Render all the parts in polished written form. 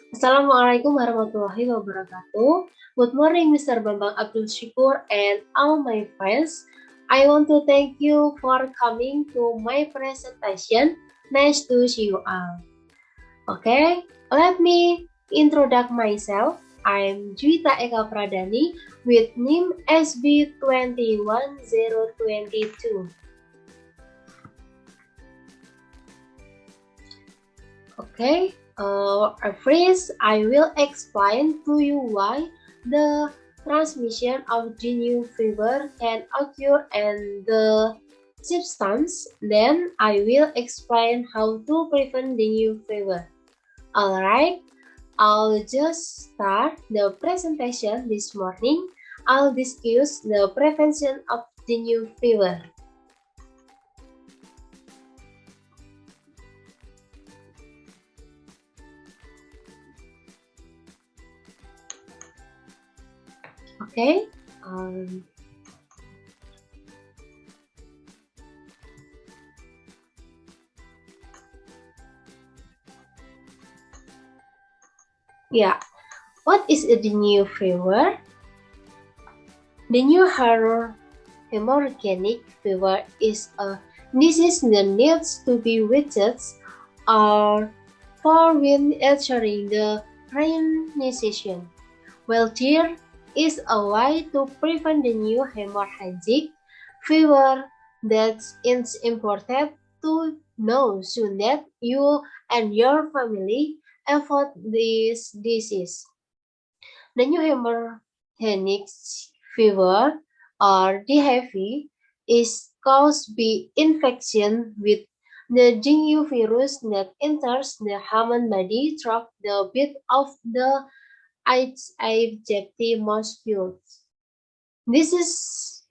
Assalamualaikum warahmatullahi wabarakatuh. Good morning, Mr. Bambang Abdul Syukur and all my friends. I want to thank you for coming to my presentation. Nice to see you all. Okay, let me introduce myself. I'm Juwita Eka Pradani with NIM SB21022. Okay, first I will explain to you why the transmission of dengue fever can occur and the symptoms. Then I will explain how to prevent dengue fever. Alright, I'll just start the presentation this morning. I'll discuss the prevention of dengue fever. Okay. Yeah. What is a dengue fever? Dengue hemorrhagic fever is a disease that needs to be treated or forewarned during the reanimation. Well, there is a way to prevent dengue hemorrhagic fever that it's important to know so that you and your family avoid this disease. Dengue hemorrhagic fever or DHF is caused by infection with the dengue virus that enters the human body through the bite of the Aegypti mosquitoes. This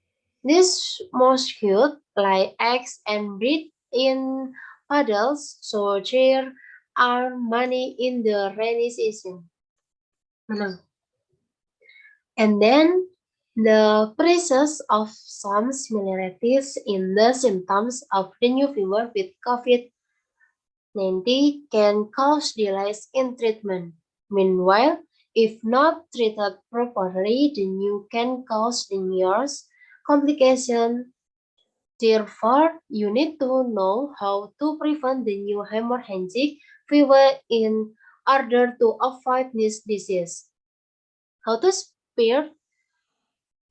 mosquito lay eggs and breed in puddles, so there are many in the rainy season. And then the presence of some similarities in the symptoms of dengue fever with COVID-19 can cause delays in treatment. Meanwhile, if not treated properly, dengue can cause dangerous complications. Therefore, you need to know how to prevent dengue hemorrhagic fever in order to avoid this disease. How to spare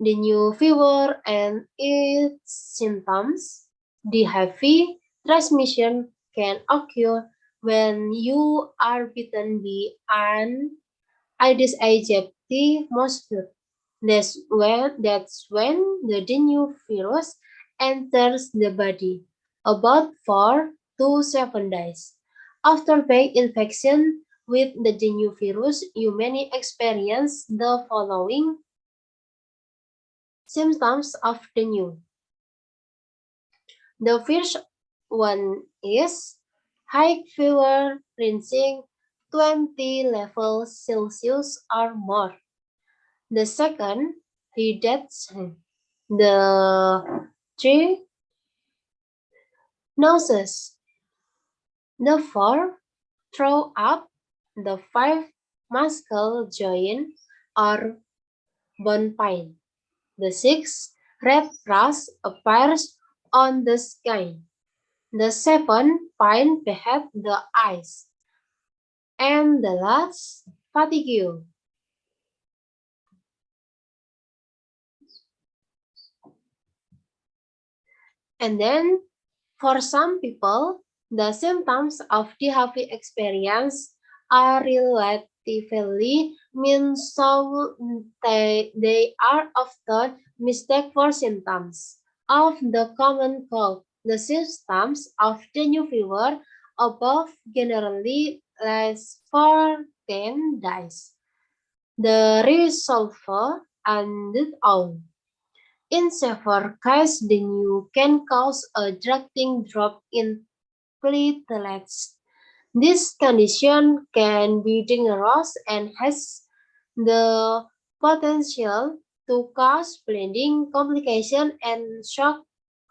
dengue fever and its symptoms. The heavy transmission can occur when you are bitten by an Aedes aegypti mosquito. That's when the dengue virus enters the body, about 4 to 7 days. After being infection with the dengue virus, you may experience the following symptoms of dengue. The first one is high fever reaching 20 levels Celsius or more. The second, headaches. The three, noses. The four, throw up. The five, muscle joint or bone pain. The six, red rust appears on the skin. The seven, pain behind the eyes. And the last, fatigue. And then for some people, the symptoms of DHV experience are relatively mild, so they are often mistaken for symptoms of the common cold. The symptoms of dengue fever above generally last for 10 days. The result and all. In severe cases, dengue can cause a dramatic drop in platelets. This condition can be dangerous and has the potential to cause bleeding complications and shock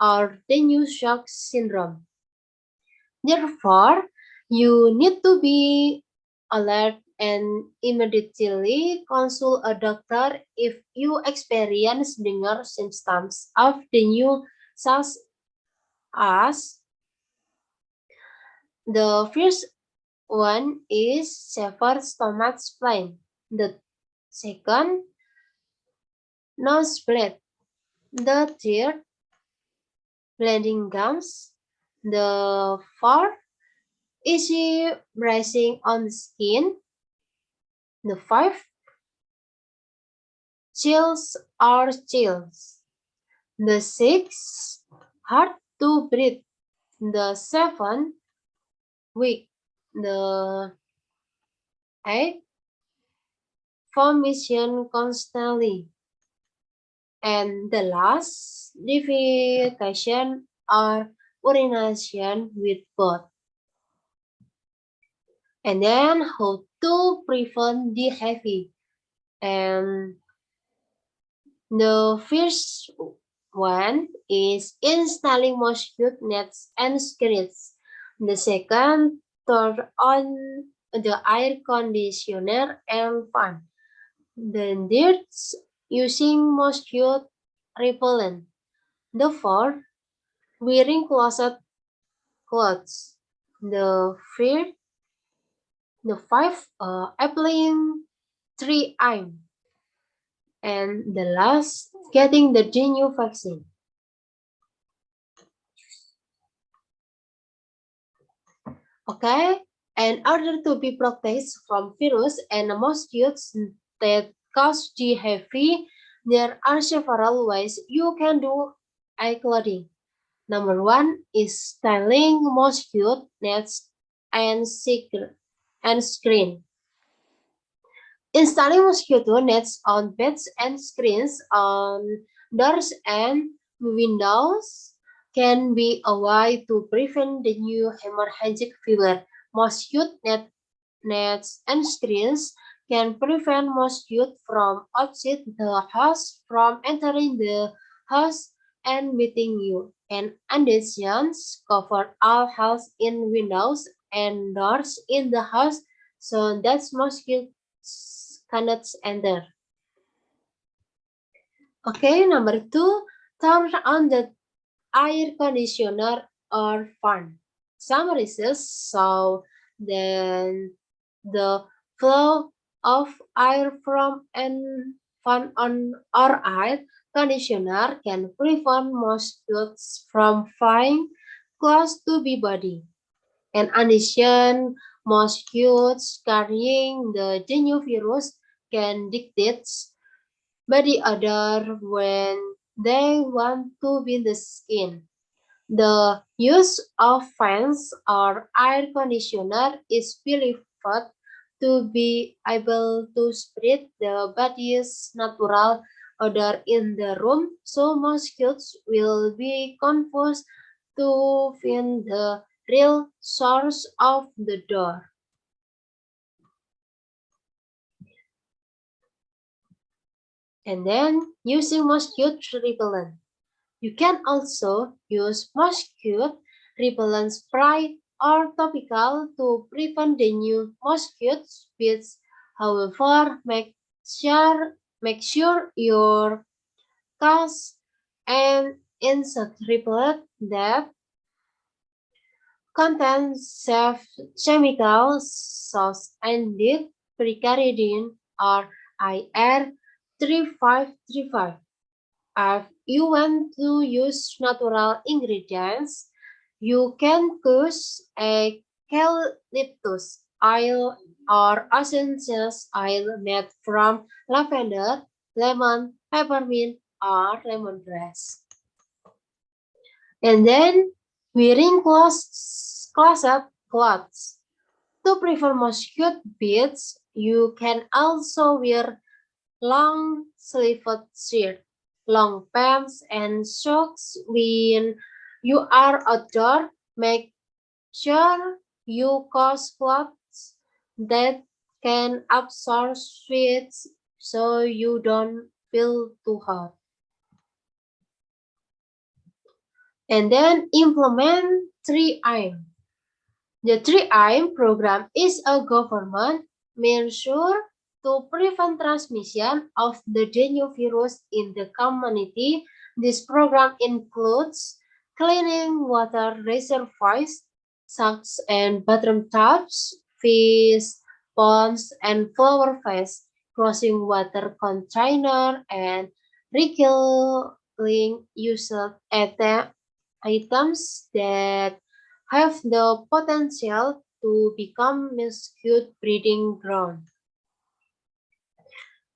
or dengue shock syndrome. Therefore, you need to be alert and immediately consult a doctor if you experience dengue symptoms of dengue, such as the first one is severe stomach pain. The second, nosebleed. The third, bleeding gums. The fourth, easy bruising on the skin. The fifth, chills or chills. The sixth, hard to breathe. The seventh, weak. The eighth, formation constantly. And the last, defecation or urination with both. And then how to prevent DHIV. And the first one is installing mosquito nets and screens. The second, turn on the air conditioner and fan. The third, using mosquito repellent. The fourth, wearing closet clothes. The fifth, the fifth, applying 3M. And the last, getting the dengue vaccine. Okay, in order to be protected from virus and mosquitoes that cause DHIV, there are several ways you can do eye clothing. Number one is styling mosquito nets and screen. Installing mosquito nets on beds and screens on doors and windows can be a way to prevent the new hemorrhagic fever. Mosquito nets and screens can prevent mosquitoes from outside the house from entering the house and biting you. And additions cover all house in windows and doors in the house so that mosquitoes cannot enter. Okay, number two, turn on the air conditioner or fan. Some research show that the flow of air from an fan on or air conditioner can prevent mosquitoes from flying close to the body. In addition, mosquitoes carrying the dengue virus can dictate body odor when they want to be the skin. The use of fans or air conditioner is believed to be able to spread the body's natural odor in the room, so mosquitoes will be confused to find the real source of the door. And then using mosquito repellent. You can also use mosquito repellent spray or topical to prevent the new mosquito bites. However, make sure your cast and insect repellent that contains safe chemicals such as picaridin or IR3535. If you want to use natural ingredients, you can use a eucalyptus oil or essential oil made from lavender, lemon, peppermint, or lemongrass. And then wearing closet clothes. To prevent mosquito bites, you can also wear long-sleeved shirt, long pants, and socks when you are outdoor. Make sure you use clothes that can absorb sweat so you don't feel too hot. And then implement 3M. The 3M program is a government measures to prevent transmission of the dengue virus in the community. This program includes cleaning water reservoirs, such and bathroom taps, fish ponds, and flower beds, closing water container, and recycling used items that have the potential to become mosquito breeding ground.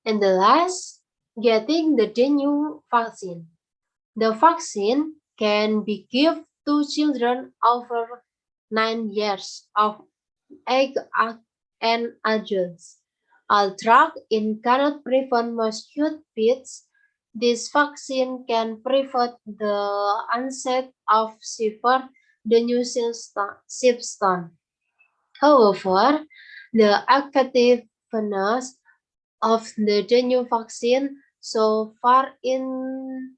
And the last, getting the dengue vaccine. The vaccine can be given to children over 9 years of age and adults. All drugs in cannot prevent mosquito bites. This vaccine can prevent the onset of severe dengue symptoms. However, the effectiveness of the dengue vaccine so far in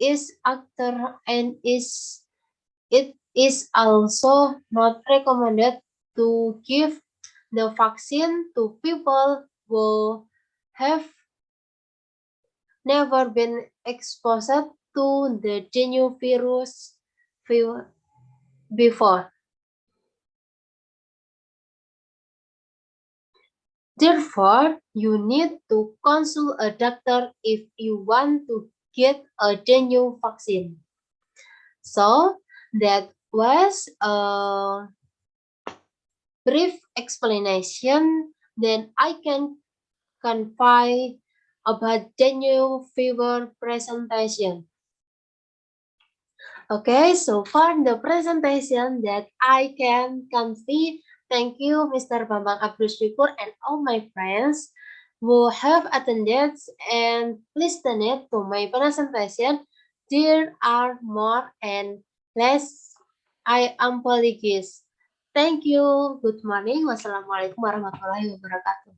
is actor and it is also not recommended to give the vaccine to people who have never been exposed to the dengue virus before. Therefore, you need to consult a doctor if you want to get a dengue vaccine. So, that was a brief explanation. Then I can confide about dengue fever presentation. Okay, so for the presentation that I can convey, thank you Mr. Bambang Abdulsyukur and all my friends who have attended and listened to my presentation. There are more and less. I apologize. Thank you. Good morning. Wassalamualaikum warahmatullahi wabarakatuh.